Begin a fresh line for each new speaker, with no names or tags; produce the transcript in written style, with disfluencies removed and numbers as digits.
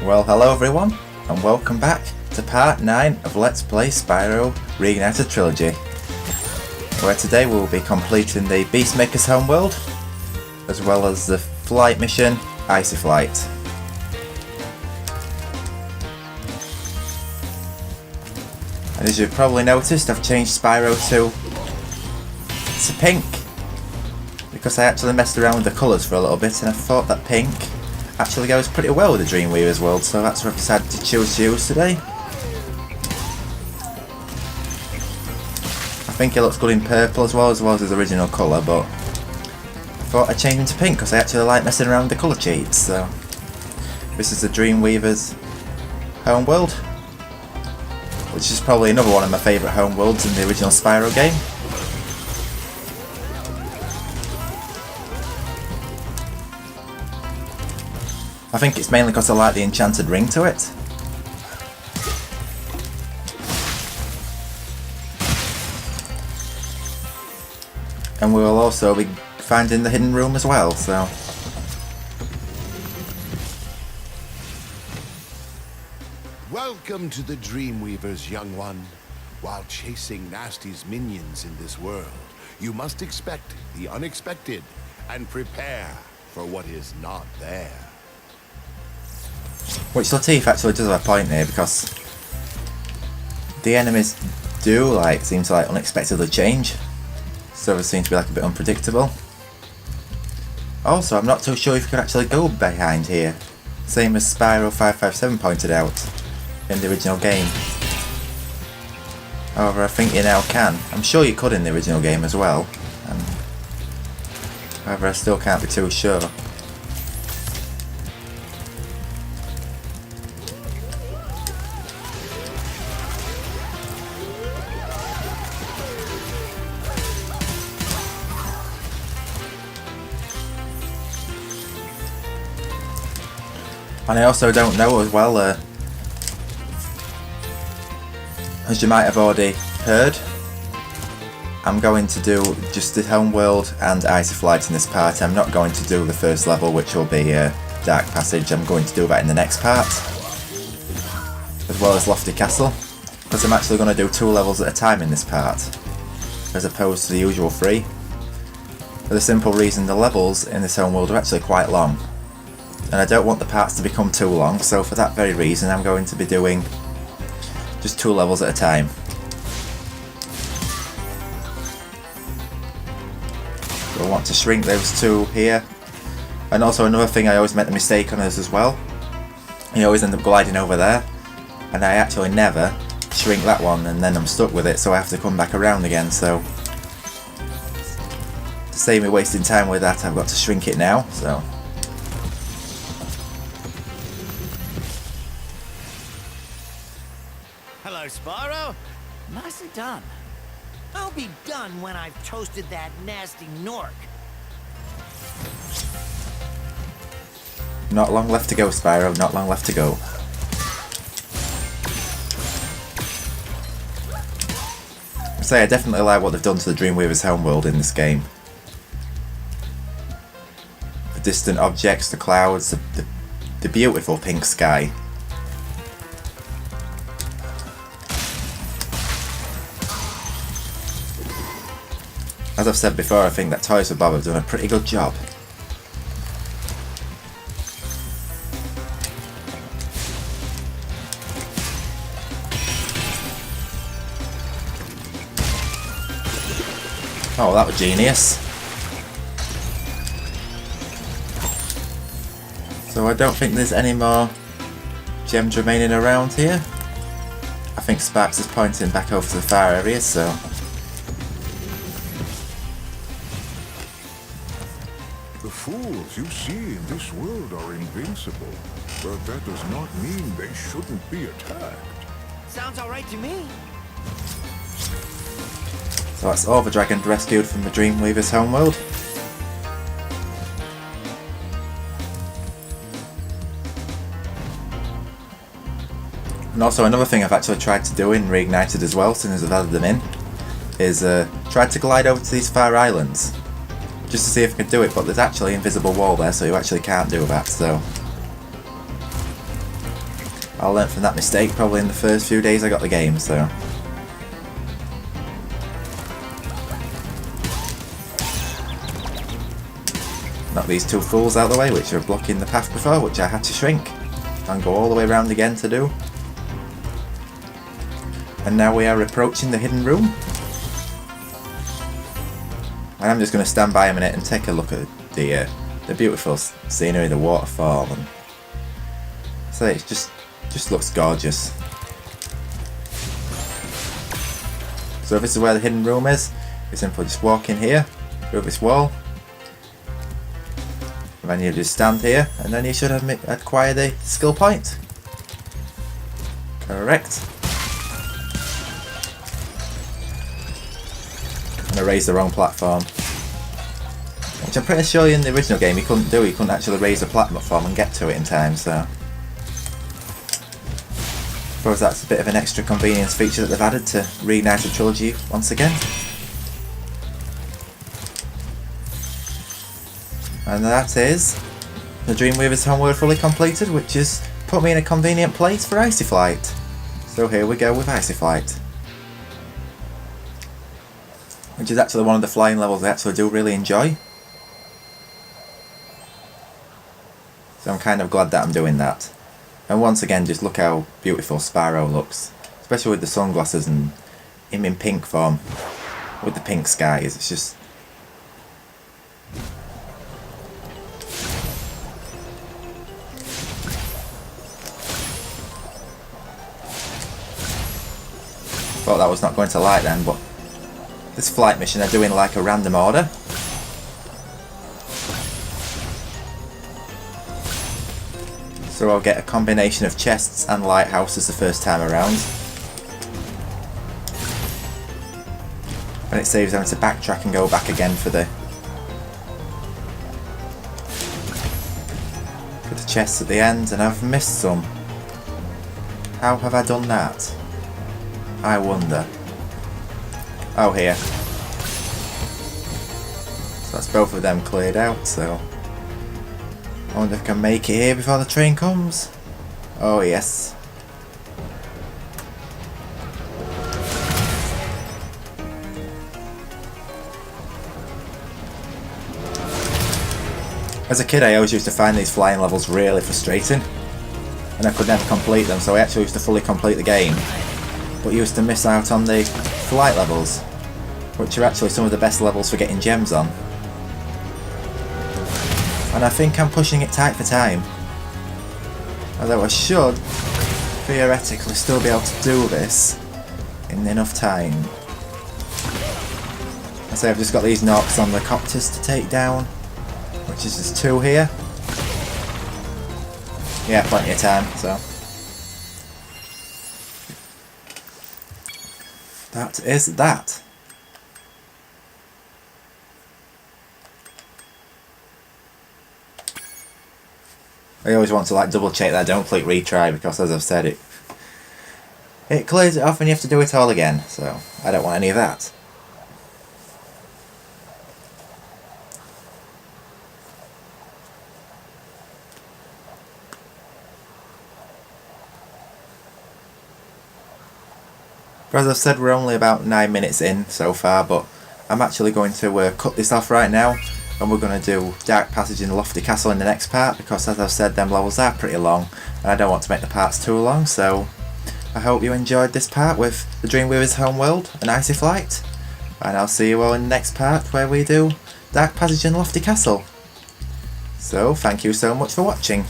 Well, hello everyone, and welcome back to part 9 of Let's Play Spyro Reignited Trilogy, where today we'll be completing the Beastmaker's Homeworld, as well as the flight mission, Icy Flight. And as you've probably noticed, I've changed Spyro to pink, because I actually messed around with the colours for a little bit and I thought that pink actually goes pretty well with the Dreamweaver's world, so that's what I've decided to choose to use today. I think it looks good in purple as well as his original colour, but I thought I'd change him to pink because I actually like messing around with the colour cheats. So this is the Dreamweaver's Homeworld, which is probably another one of my favourite homeworlds in the original Spyro game. I think it's mainly because I like the enchanted ring to it. And we will also be finding the hidden room as well, so...
Welcome to the Dreamweavers, young one. While chasing Nasty's minions in this world, you must expect the unexpected and prepare for what is not there.
Which Latif actually does have a point here, because the enemies do seem to unexpectedly change, so they seem to be a bit unpredictable. Also, I'm not too sure if you can actually go behind here, same as Spyro 557 pointed out in the original game. However, I think you now can. I'm sure you could in the original game as well. However, I still can't be too sure. And I also don't know as well, as you might have already heard, I'm going to do just the Homeworld and Icy Flight in this part. I'm not going to do the first level, which will be Dark Passage. I'm going to do that in the next part, as well as Lofty Castle, because I'm actually going to do 2 levels at a time in this part, as opposed to the usual 3. For the simple reason the levels in this Homeworld are actually quite long, and I don't want the parts to become too long, so for that very reason I'm going to be doing just 2 levels at a time. So I want to shrink those 2 here. And also another thing I always make the mistake on is as well, you always end up gliding over there, and I actually never shrink that one, and then I'm stuck with it, so I have to come back around again. So to save me wasting time with that, I've got to shrink it now. So
hello, Spyro. Nicely done. I'll be done when I've toasted that nasty Nork.
not long left to go, Spyro, not long left to go. I definitely like what they've done to the Dreamweaver's Homeworld in this game. The distant objects, the clouds, the beautiful pink sky. As I've said before, I think that Toys for Bob have done a pretty good job. Oh, that was genius. So I don't think there's any more gems remaining around here. I think Sparks is pointing back over to the far area, so...
The fools you see in this world are invincible, but that does not mean they shouldn't be attacked.
Sounds alright to me.
So that's all the dragon rescued from the Dreamweaver's Homeworld. And also another thing I've actually tried to do in Reignited as well, since I've added them in, is try to glide over to these far islands. Just to see if I can do it, but there's actually an invisible wall there, so you actually can't do that, so... I learnt from that mistake probably in the first few days I got the game, so. Knock these two fools out of the way, which are blocking the path before, which I had to shrink and go all the way around again to do. And now we are approaching the hidden room. And I'm just going to stand by a minute and take a look at the beautiful scenery, the waterfall, and so it just looks gorgeous. So this is where the hidden room is. You simply just walk in here, through this wall, and then you just stand here, and then you should have acquired the skill point. Correct. And I raised the wrong platform, which I'm pretty sure in the original game you couldn't do. You couldn't actually raise the platform and get to it in time, so I suppose that's a bit of an extra convenience feature that they've added to Reignited Trilogy once again. And that is the Dreamweaver's Homeworld fully completed, which has put me in a convenient place for Icy Flight. So here we go with Icy Flight, which is actually one of the flying levels I actually do really enjoy. So I'm kind of glad that I'm doing that. And once again, just look how beautiful Spyro looks, especially with the sunglasses and him in pink form with the pink skies. It's just thought that was not going to light then, but this flight mission I do in like a random order. So I'll get a combination of chests and lighthouses the first time around. And it saves them to backtrack and go back again for the chests at the end, and I've missed some. How have I done that? I wonder. Oh, here. So that's both of them cleared out, so I wonder if I can make it here before the train comes. Oh yes. As a kid I always used to find these flying levels really frustrating, and I could never complete them, so I actually used to fully complete the game, but used to miss out on the flight levels, which are actually some of the best levels for getting gems on. And I think I'm pushing it tight for time, although I should theoretically still be able to do this in enough time. I say I've just got these knocks on the copters to take down, which is just 2 here. Yeah, plenty of time, so that is that. I always want to like double check that I don't click retry, because as I've said, it clears it off and you have to do it all again, so I don't want any of that. But as I've said, we're only about 9 minutes in so far, but I'm actually going to cut this off right now, and we're going to do Dark Passage in the Lofty Castle in the next part, because as I've said, them levels are pretty long, and I don't want to make the parts too long, so I hope you enjoyed this part with the Dreamweaver's Homeworld and Icy Flight, and I'll see you all in the next part where we do Dark Passage in the Lofty Castle. So, thank you so much for watching.